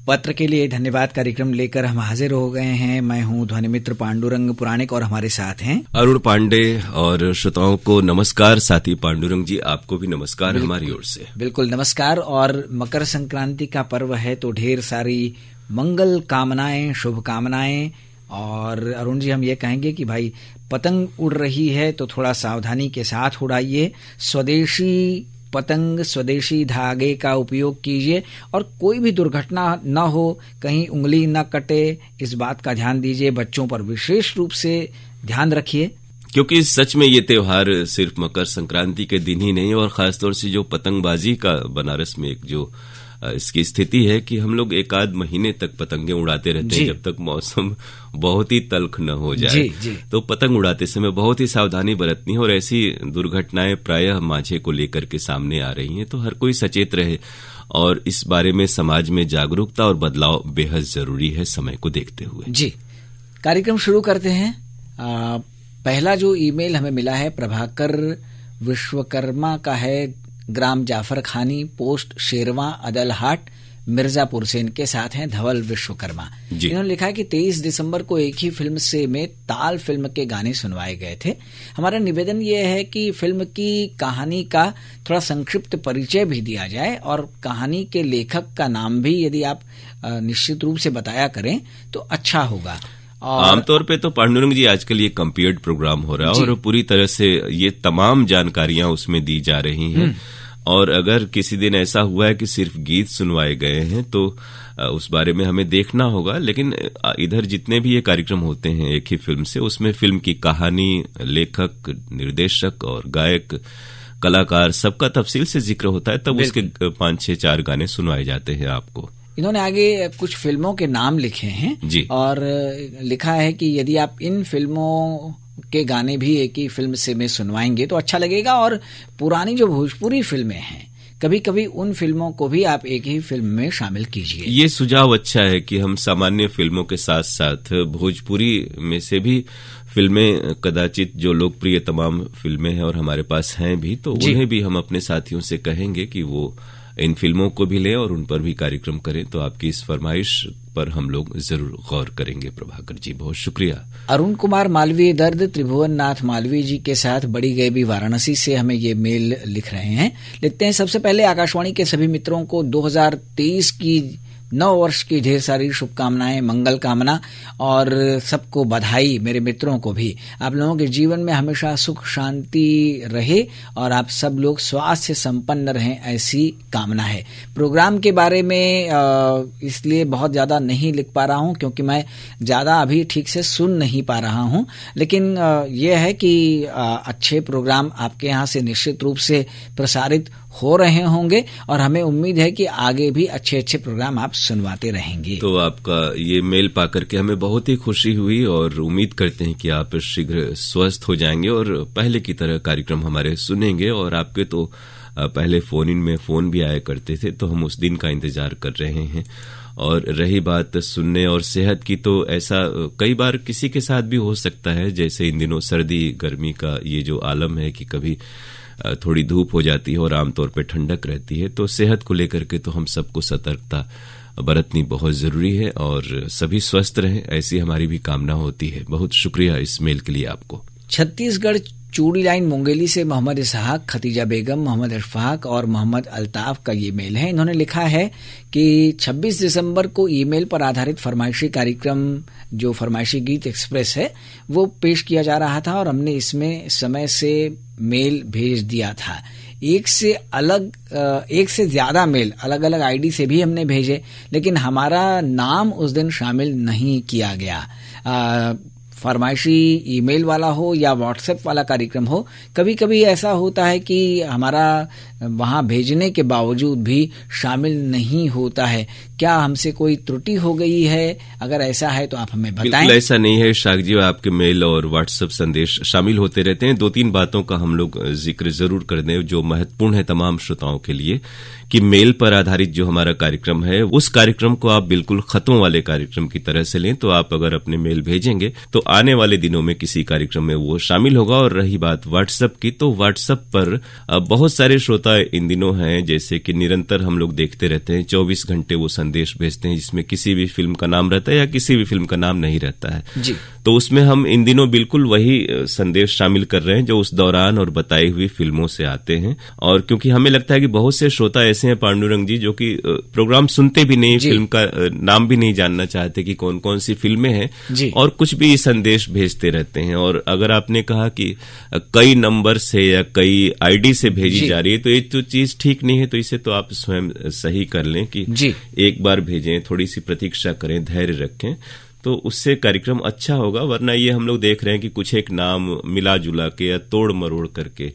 पत्र के लिए धन्यवाद कार्यक्रम लेकर हम हाजिर हो गए हैं। मैं हूं ध्वनि मित्र पांडुरंग पुराणिक और हमारे साथ हैं अरुण पांडे। और श्रोताओं को नमस्कार। साथी पांडुरंग जी, आपको भी नमस्कार हमारी ओर से। बिल्कुल नमस्कार। और मकर संक्रांति का पर्व है तो ढेर सारी मंगल कामनाएं, शुभकामनाएं। और अरुण जी, हम ये कहेंगे कि भाई पतंग उड़ रही है तो थोड़ा सावधानी के साथ उड़ाइए, स्वदेशी पतंग स्वदेशी धागे का उपयोग कीजिए और कोई भी दुर्घटना न हो, कहीं उंगली न कटे, इस बात का ध्यान दीजिए। बच्चों पर विशेष रूप से ध्यान रखिए, क्योंकि सच में ये त्योहार सिर्फ मकर संक्रांति के दिन ही नहीं, और खासतौर से जो पतंगबाजी का बनारस में एक जो इसकी स्थिति है कि हम लोग एक आध महीने तक पतंगे उड़ाते रहते हैं जब तक मौसम बहुत ही तल्ख न हो जाए। जी। तो पतंग उड़ाते समय बहुत ही सावधानी बरतनी है, और ऐसी दुर्घटनाएं प्रायः मांझे को लेकर के सामने आ रही हैं। तो हर कोई सचेत रहे, और इस बारे में समाज में जागरूकता और बदलाव बेहद जरूरी है समय को देखते हुए। जी, कार्यक्रम शुरू करते हैं। पहला जो ईमेल हमें मिला है प्रभाकर विश्वकर्मा का है, ग्राम जाफर खानी, पोस्ट शेरवा, अदलहाट, मिर्जापुर से। इनके साथ हैं धवल विश्वकर्मा। इन्होंने लिखा है कि 23 दिसंबर को एक ही फिल्म से में ताल फिल्म के गाने सुनवाए गए थे। हमारा निवेदन यह है कि फिल्म की कहानी का थोड़ा संक्षिप्त परिचय भी दिया जाए, और कहानी के लेखक का नाम भी यदि आप निश्चित रूप से बताया करें तो अच्छा होगा। आमतौर पे तो पांडुरंग जी आजकल ये कंप्यूटर प्रोग्राम हो रहा है और पूरी तरह से ये तमाम जानकारियां उसमें दी जा रही हैं। और अगर किसी दिन ऐसा हुआ है कि सिर्फ गीत सुनवाए गए हैं तो उस बारे में हमें देखना होगा। लेकिन इधर जितने भी ये कार्यक्रम होते हैं एक ही फिल्म से, उसमें फिल्म की कहानी, लेखक, निर्देशक और गायक, कलाकार सबका तफसील से जिक्र होता है, तब उसके 5-6-4 गाने सुनवाए जाते हैं आपको। इन्होंने आगे कुछ फिल्मों के नाम लिखे हैं जी, और लिखा है कि यदि आप इन फिल्मों के गाने भी एक ही फिल्म से में सुनवाएंगे तो अच्छा लगेगा, और पुरानी जो भोजपुरी फिल्में हैं कभी कभी उन फिल्मों को भी आप एक ही फिल्म में शामिल कीजिए। ये सुझाव अच्छा है कि हम सामान्य फिल्मों के साथ साथ भोजपुरी में से भी फिल्में, कदाचित जो लोकप्रिय तमाम फिल्में हैं और हमारे पास हैं भी, तो उन्हें भी हम अपने साथियों से कहेंगे कि वो इन फिल्मों को भी लें और उन पर भी कार्यक्रम करें। तो आपकी इस फरमाइश पर हम लोग जरूर गौर करेंगे। प्रभाकर जी, बहुत शुक्रिया। अरुण कुमार मालवीय दर्द त्रिभुवन नाथ मालवीय जी के साथ बड़ी गैबी वाराणसी से हमें ये मेल लिख रहे हैं। लिखते हैं, सबसे पहले आकाशवाणी के सभी मित्रों को 2023 की 9 वर्ष की ढेर सारी शुभकामनाएं, मंगल कामना और सबको बधाई। मेरे मित्रों को भी आप लोगों के जीवन में हमेशा सुख शांति रहे और आप सब लोग स्वास्थ्य संपन्न रहें, ऐसी कामना है। प्रोग्राम के बारे में इसलिए बहुत ज़्यादा नहीं लिख पा रहा हूं क्योंकि मैं ज़्यादा अभी ठीक से सुन नहीं पा रहा हूं, लेकिन यह है कि अच्छे प्रोग्राम आपके यहाँ से निश्चित रूप से प्रसारित हो रहे होंगे और हमें उम्मीद है कि आगे भी अच्छे अच्छे प्रोग्राम आप सुनवाते रहेंगे। तो आपका ये मेल पाकर के हमें बहुत ही खुशी हुई और उम्मीद करते हैं कि आप शीघ्र स्वस्थ हो जाएंगे और पहले की तरह कार्यक्रम हमारे सुनेंगे। और आपके तो पहले फोन इन में फोन भी आया करते थे, तो हम उस दिन का इंतजार कर रहे हैं। और रही बात सुनने और सेहत की, तो ऐसा कई बार किसी के साथ भी हो सकता है, जैसे इन दिनों सर्दी गर्मी का ये जो आलम है कि कभी थोड़ी धूप हो जाती है और आमतौर पे ठंडक रहती है। तो सेहत को लेकर के तो हम सबको सतर्कता बरतनी बहुत जरूरी है और सभी स्वस्थ रहें, ऐसी हमारी भी कामना होती है। बहुत शुक्रिया इस मेल के लिए आपको। छत्तीसगढ़ चूड़ी लाइन मुंगेली से मोहम्मद इसहाक, खतीजा बेगम, मोहम्मद अशफाक और मोहम्मद अल्ताफ का ये मेल है। इन्होंने लिखा है कि 26 दिसंबर को ईमेल पर आधारित फरमाइशी कार्यक्रम, जो फरमाइशी गीत एक्सप्रेस है, वो पेश किया जा रहा था और हमने इसमें समय से मेल भेज दिया था। एक से ज्यादा मेल अलग अलग आईडी से भी हमने भेजे, लेकिन हमारा नाम उस दिन शामिल नहीं किया गया। फरमाइशी ईमेल वाला हो या व्हाट्सएप वाला कार्यक्रम हो, कभी कभी ऐसा होता है कि हमारा वहां भेजने के बावजूद भी शामिल नहीं होता है। क्या हमसे कोई त्रुटि हो गई है? अगर ऐसा है तो आप हमें बताएं। बिल्कुल ऐसा नहीं है शाक जी, आपके मेल और व्हाट्सएप संदेश शामिल होते रहते हैं। 2-3 बातों का हम लोग जिक्र जरूर कर दें जो महत्वपूर्ण है तमाम श्रोताओं के लिए, कि मेल पर आधारित जो हमारा कार्यक्रम है, उस कार्यक्रम को आप बिल्कुल खतों वाले कार्यक्रम की तरह से लें। तो आप अगर अपने मेल भेजेंगे तो आने वाले दिनों में किसी कार्यक्रम में वो शामिल होगा। और रही बात व्हाट्सएप की, तो व्हाट्सएप पर बहुत सारे श्रोता इन दिनों हैं, जैसे कि निरंतर हम लोग देखते रहते हैं, 24 घंटे वो संदेश भेजते हैं जिसमें किसी भी फिल्म का नाम रहता है या किसी भी फिल्म का नाम नहीं रहता है जी। तो उसमें हम इन दिनों बिल्कुल वही संदेश शामिल कर रहे हैं जो उस दौरान और बताई हुई फिल्मों से आते हैं। और क्योंकि हमें लगता है कि बहुत से श्रोता ऐसे हैं पांडुरंग जी, जो कि प्रोग्राम सुनते भी नहीं, फिल्म का नाम भी नहीं जानना चाहते कि कौन कौन सी फिल्में हैं, और कुछ भी संदेश भेजते रहते हैं। और अगर आपने कहा कि कई नंबर से या कई आईडी से भेजी जा रही है, तो ये तो चीज ठीक नहीं है। तो इसे तो आप स्वयं सही कर लें कि एक बार भेजें, थोड़ी सी प्रतीक्षा करें, धैर्य रखें, तो उससे कार्यक्रम अच्छा होगा। वरना ये हम लोग देख रहे हैं कि कुछ एक नाम मिला जुला के या तोड़ मरोड़ करके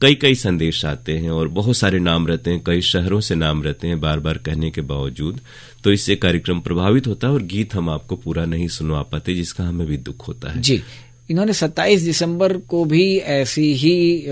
कई कई संदेश आते हैं और बहुत सारे नाम रहते हैं, कई शहरों से नाम रहते हैं बार बार कहने के बावजूद। तो इससे कार्यक्रम प्रभावित होता है और गीत हम आपको पूरा नहीं सुनवा पाते, जिसका हमें भी दुख होता है। जी, इन्होंने 27 दिसंबर को भी ऐसी ही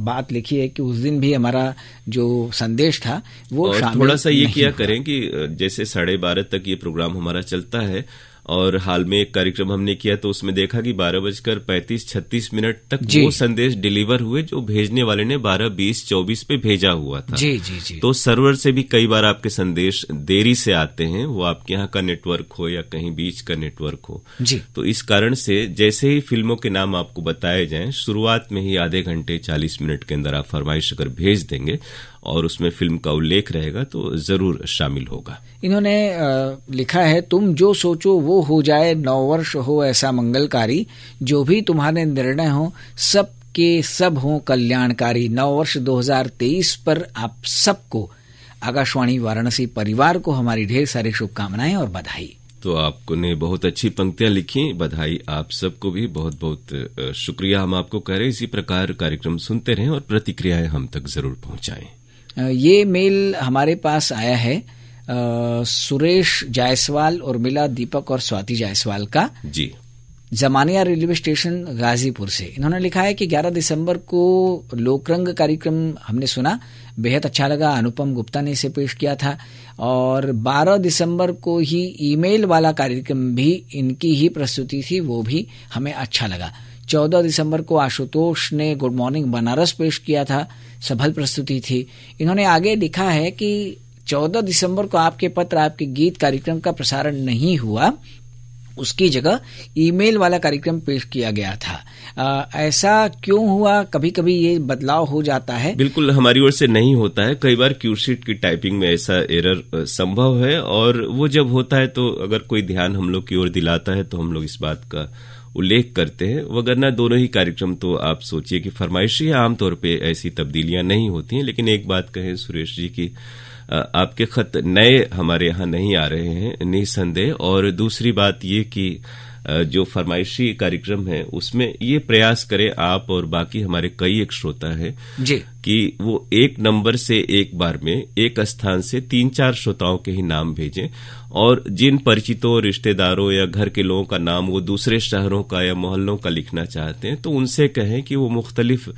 बात लिखी है कि उस दिन भी हमारा जो संदेश था वो शामिल थोड़ा सा ये किया करें कि जैसे 12:30 तक ये प्रोग्राम हमारा चलता है, और हाल में एक कार्यक्रम हमने किया तो उसमें देखा कि 12:35-36 तक वो संदेश डिलीवर हुए जो भेजने वाले ने 12:20-24 पे भेजा हुआ था। जी। तो सर्वर से भी कई बार आपके संदेश देरी से आते हैं, वो आपके यहाँ का नेटवर्क हो या कहीं बीच का नेटवर्क हो जी। तो इस कारण से जैसे ही फिल्मों के नाम आपको बताए जाएं, शुरुआत में ही आधे घंटे 40 मिनट के अंदर आप फरमाइश अगर भेज देंगे और उसमें फिल्म का उल्लेख रहेगा तो जरूर शामिल होगा। इन्होंने लिखा है, तुम जो सोचो वो हो जाए, नववर्ष हो ऐसा मंगलकारी, जो भी तुम्हारे निर्णय हो सब के सब हो कल्याणकारी। नववर्ष 2023 पर आप सबको, आकाशवाणी वाराणसी परिवार को हमारी ढेर सारी शुभकामनाएं और बधाई। तो आपको ने बहुत अच्छी पंक्तियां लिखी, बधाई आप सबको भी, बहुत बहुत शुक्रिया हम आपको कह रहे हैं। इसी प्रकार कार्यक्रम सुनते रहें और प्रतिक्रियाएं हम तक जरूर पहुंचाएं। ये मेल हमारे पास आया है सुरेश जायसवाल और मिला दीपक और स्वाति जायसवाल का जी, जमानिया रेलवे स्टेशन गाजीपुर से। इन्होंने लिखा है कि 11 दिसंबर को लोकरंग कार्यक्रम हमने सुना, बेहद अच्छा लगा, अनुपम गुप्ता ने इसे पेश किया था। और 12 दिसंबर को ही ईमेल वाला कार्यक्रम भी इनकी ही प्रस्तुति थी, वो भी हमें अच्छा लगा। 14 दिसंबर को आशुतोष ने गुड मॉर्निंग बनारस पेश किया था, सफल प्रस्तुति थी। इन्होंने आगे लिखा है कि 14 दिसंबर को आपके पत्र, आपके गीत कार्यक्रम का प्रसारण नहीं हुआ, उसकी जगह ईमेल वाला कार्यक्रम पेश किया गया था। ऐसा क्यों हुआ? कभी कभी ये बदलाव हो जाता है। बिल्कुल हमारी ओर से नहीं होता है, कई बार क्यूशीट की टाइपिंग में ऐसा एरर संभव है, और वो जब होता है तो अगर कोई ध्यान हम लोग की ओर दिलाता है तो हम लोग इस बात का उल्लेख करते हैं। वगरना दोनों ही कार्यक्रम तो आप सोचिए कि फरमाइशी है, आमतौर पे ऐसी तब्दीलियां नहीं होती हैं। लेकिन एक बात कहें सुरेश जी की आपके खत नए हमारे यहाँ नहीं आ रहे हैं निसंदेह, और दूसरी बात ये कि जो फरमाइशी कार्यक्रम है उसमें ये प्रयास करें आप और बाकी हमारे कई एक श्रोता है जी कि वो एक नंबर से एक बार में एक स्थान से 3-4 श्रोताओं के ही नाम भेजें, और जिन परिचितों, रिश्तेदारों या घर के लोगों का नाम वो दूसरे शहरों का या मोहल्लों का लिखना चाहते हैं तो उनसे कहें कि वो मुख्तलिफ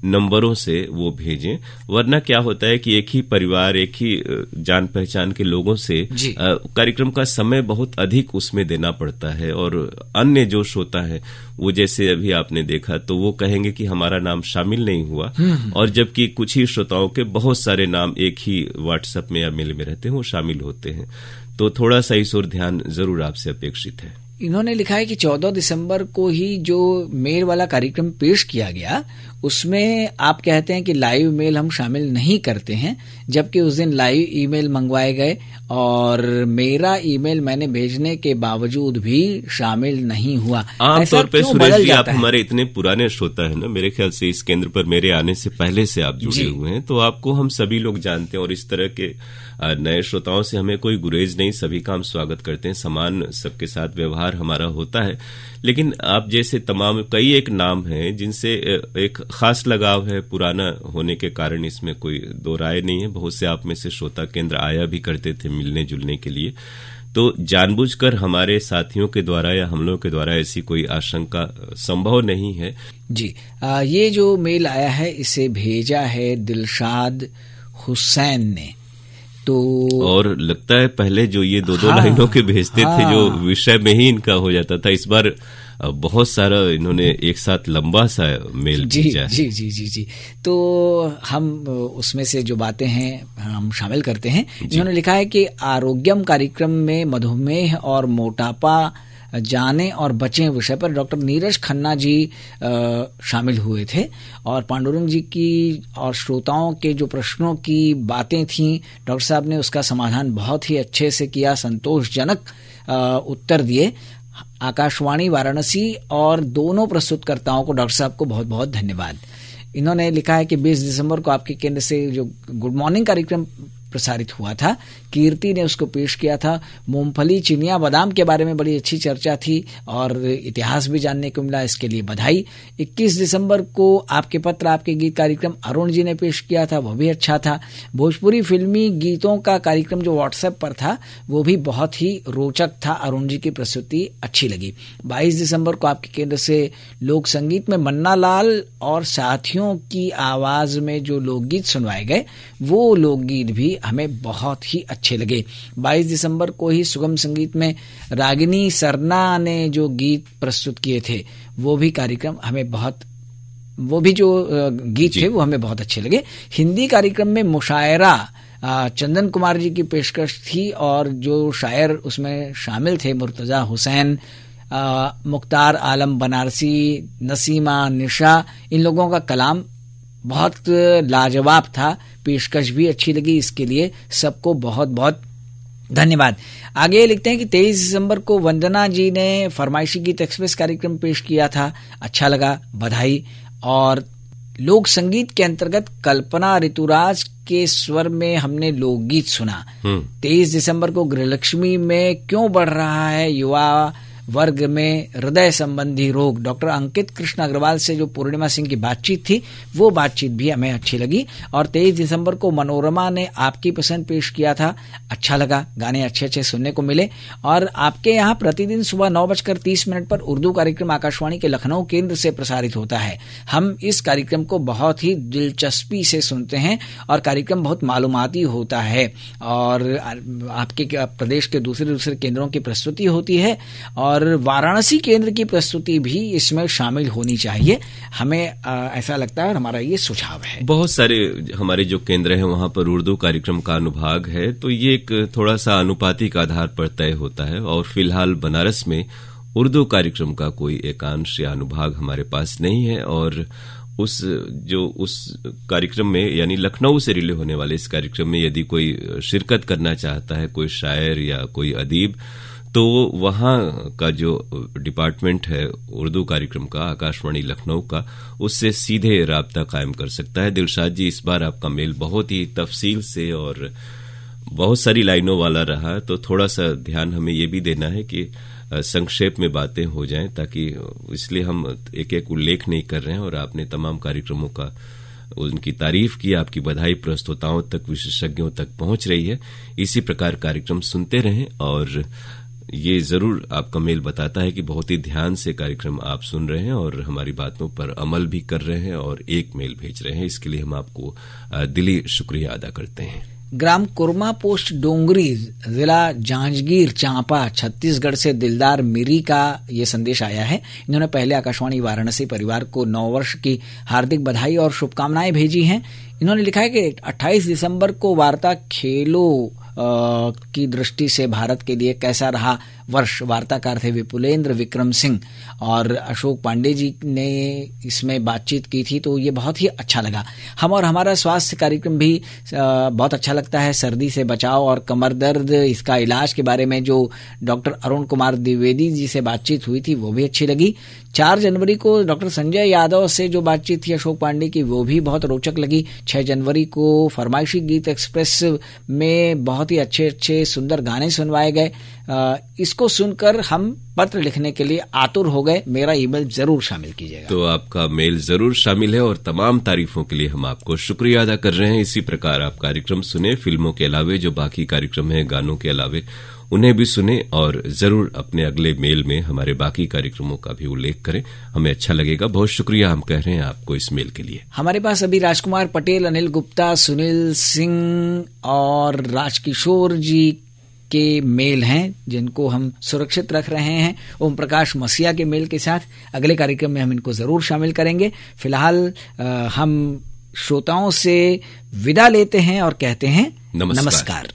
नंबरों से वो भेजें। वरना क्या होता है कि एक ही परिवार, एक ही जान पहचान के लोगों से कार्यक्रम का समय बहुत अधिक उसमें देना पड़ता है, और अन्य जो श्रोता है वो जैसे अभी आपने देखा तो वो कहेंगे कि हमारा नाम शामिल नहीं हुआ, और जबकि कुछ ही श्रोताओं के बहुत सारे नाम एक ही व्हाट्सएप में या मेल में रहते हैं वो शामिल होते हैं। तो थोड़ा सा इस ओर ध्यान जरूर आपसे अपेक्षित है। इन्होंने लिखा है कि 14 दिसंबर को ही जो मेल वाला कार्यक्रम पेश किया गया उसमें आप कहते हैं कि लाइव मेल हम शामिल नहीं करते हैं, जबकि उस दिन लाइव ईमेल मंगवाए गए और मेरा ईमेल मैंने भेजने के बावजूद भी शामिल नहीं हुआ। आमतौर पे सुरेश जी आप हमारे इतने पुराने श्रोता है ना, मेरे ख्याल से इस केंद्र पर मेरे आने से पहले से आप जुड़े हुए हैं, तो आपको हम सभी लोग जानते हैं, और इस तरह के नए श्रोताओं से हमें कोई गुरेज नहीं, सभी का हम स्वागत करते हैं, समान सबके साथ व्यवहार हमारा होता है। लेकिन आप जैसे तमाम कई एक नाम हैं जिनसे एक खास लगाव है, पुराना होने के कारण इसमें कोई दो राय नहीं है। बहुत से आप में से श्रोता केंद्र आया भी करते थे मिलने जुलने के लिए, तो जानबूझकर हमारे साथियों के द्वारा या हम लोगों के द्वारा ऐसी कोई आशंका संभव नहीं है जी। ये जो मेल आया है इसे भेजा है दिलशाद हुसैन ने, तो और लगता है पहले जो ये दो लाइनों के भेजते थे जो विषय में ही इनका हो जाता था, इस बार बहुत सारा इन्होंने एक साथ लंबा सा मेल भेजा है। जी जी जी जी। तो हम उसमें से जो बातें हैं हम शामिल करते हैं। इन्होंने लिखा है कि आरोग्यम कार्यक्रम में मधुमेह और मोटापा जाने और बचें विषय पर डॉक्टर नीरज खन्ना जी शामिल हुए थे और पांडुरंग जी की और श्रोताओं के जो प्रश्नों की बातें थीं, डॉक्टर साहब ने उसका समाधान बहुत ही अच्छे से किया, संतोषजनक उत्तर दिए। आकाशवाणी वाराणसी और दोनों प्रस्तुतकर्ताओं को, डॉक्टर साहब को बहुत बहुत धन्यवाद। इन्होंने लिखा है कि 20 दिसंबर को आपके केंद्र से जो गुड मॉर्निंग कार्यक्रम प्रसारित हुआ था, कीर्ति ने उसको पेश किया था। मूंगफली, चिनिया, बादाम के बारे में बड़ी अच्छी चर्चा थी और इतिहास भी जानने को मिला, इसके लिए बधाई। 21 दिसंबर को आपके पत्र आपके गीत कार्यक्रम अरुण जी ने पेश किया था, वो भी अच्छा था। भोजपुरी फिल्मी गीतों का कार्यक्रम जो व्हाट्सएप पर था वो भी बहुत ही रोचक था, अरुण जी की प्रस्तुति अच्छी लगी। 22 दिसंबर को आपके केंद्र से लोक संगीत में मन्ना लाल और साथियों की आवाज में जो लोकगीत सुनवाए गए वो लोकगीत भी हमें बहुत ही अच्छे लगे। 22 दिसंबर को ही सुगम संगीत में रागिनी सरना ने जो गीत प्रस्तुत किए थे वो भी कार्यक्रम हमें बहुत, वो भी जो गीत थे वो हमें बहुत अच्छे लगे। हिंदी कार्यक्रम में मुशायरा चंदन कुमार जी की पेशकश थी और जो शायर उसमें शामिल थे मुर्तजा हुसैन, मुख्तार आलम बनारसी, नसीमा, निशा, इन लोगों का कलाम बहुत लाजवाब था, पेशकश भी अच्छी लगी, इसके लिए सबको बहुत बहुत धन्यवाद। आगे लिखते हैं कि 23 दिसंबर को वंदना जी ने फरमाइशी गीत एक्सप्रेस कार्यक्रम पेश किया था, अच्छा लगा, बधाई। और लोक संगीत के अंतर्गत कल्पना ऋतुराज के स्वर में हमने लोकगीत सुना। 23 दिसंबर को गृहलक्ष्मी में क्यों बढ़ रहा है युवा वर्ग में हृदय संबंधी रोग, डॉक्टर अंकित कृष्ण अग्रवाल से जो पूर्णिमा सिंह की बातचीत थी वो बातचीत भी हमें अच्छी लगी। और 23 दिसंबर को मनोरमा ने आपकी पसंद पेश किया था, अच्छा लगा, गाने अच्छे अच्छे सुनने को मिले। और आपके यहाँ प्रतिदिन सुबह 9:30 पर उर्दू कार्यक्रम आकाशवाणी के लखनऊ केंद्र से प्रसारित होता है। हम इस कार्यक्रम को बहुत ही दिलचस्पी से सुनते हैं और कार्यक्रम बहुत मालूमाती होता है और आपके प्रदेश के दूसरे केंद्रों की प्रस्तुति होती है और वाराणसी केंद्र की प्रस्तुति भी इसमें शामिल होनी चाहिए, हमें ऐसा लगता है और हमारा ये सुझाव है। बहुत सारे हमारे जो केंद्र हैं वहां पर उर्दू कार्यक्रम का अनुभाग है, तो ये एक थोड़ा सा अनुपातिक आधार पर तय होता है और फिलहाल बनारस में उर्दू कार्यक्रम का कोई एकांश या अनुभाग हमारे पास नहीं है। और उस कार्यक्रम में यानी लखनऊ से रिले होने वाले इस कार्यक्रम में यदि कोई शिरकत करना चाहता है, कोई शायर या कोई अदीब, तो वहां का जो डिपार्टमेंट है उर्दू कार्यक्रम का आकाशवाणी लखनऊ का, उससे सीधे राब्ता कायम कर सकता है। दिलशाद जी, इस बार आपका मेल बहुत ही तफसील से और बहुत सारी लाइनों वाला रहा, तो थोड़ा सा ध्यान हमें ये भी देना है कि संक्षेप में बातें हो जाएं, ताकि इसलिए हम एक एक उल्लेख नहीं कर रहे हैं और आपने तमाम कार्यक्रमों का उनकी तारीफ की, आपकी बधाई प्रस्तोताओं तक, विशेषज्ञों तक पहुंच रही है। इसी प्रकार कार्यक्रम सुनते रहें और ये जरूर आपका मेल बताता है कि बहुत ही ध्यान से कार्यक्रम आप सुन रहे हैं और हमारी बातों पर अमल भी कर रहे हैं और एक मेल भेज रहे हैं। इसके लिए हम आपको दिली शुक्रिया अदा करते हैं। ग्राम कुरमा पोस्ट डोंगरी, जिला जांजगीर चांपा, छत्तीसगढ़ से दिलदार मिरी का ये संदेश आया है। इन्होंने पहले आकाशवाणी वाराणसी परिवार को 9 वर्ष की हार्दिक बधाई और शुभकामनाएं भेजी हैं। इन्होंने लिखा है कि 28 दिसंबर को वार्ता खेलों की दृष्टि से भारत के लिए कैसा रहा वर्ष। वार्ताकार थे विपुलेंद्र विक्रम सिंह और अशोक पांडे जी ने इसमें बातचीत की थी, तो ये बहुत ही अच्छा लगा। हम और हमारा स्वास्थ्य कार्यक्रम भी बहुत अच्छा लगता है। सर्दी से बचाव और कमर दर्द, इसका इलाज के बारे में जो डॉक्टर अरुण कुमार द्विवेदी जी से बातचीत हुई थी वो भी अच्छी लगी। 4 जनवरी को डॉक्टर संजय यादव से जो बातचीत थी अशोक पांडे की वो भी बहुत रोचक लगी। 6 जनवरी को फरमाइशी गीत एक्सप्रेस में बहुत ही अच्छे अच्छे सुंदर गाने सुनवाए गए। इसको सुनकर हम पत्र लिखने के लिए आतुर हो गए। मेरा ईमेल जरूर शामिल कीजिएगा। तो आपका मेल जरूर शामिल है और तमाम तारीफों के लिए हम आपको शुक्रिया अदा कर रहे हैं। इसी प्रकार आप कार्यक्रम सुने, फिल्मों के अलावे जो बाकी कार्यक्रम है गानों के अलावे उन्हें भी सुने और जरूर अपने अगले मेल में हमारे बाकी कार्यक्रमों का भी उल्लेख करें, हमें अच्छा लगेगा। बहुत शुक्रिया हम कह रहे हैं आपको इस मेल के लिए। हमारे पास अभी राजकुमार पटेल, अनिल गुप्ता, सुनील सिंह और राजकिशोर जी के मेल हैं जिनको हम सुरक्षित रख रहे हैं। ओम प्रकाश मसीहा के मेल के साथ अगले कार्यक्रम में हम इनको जरूर शामिल करेंगे। फिलहाल हम श्रोताओं से विदा लेते हैं और कहते हैं नमस्कार।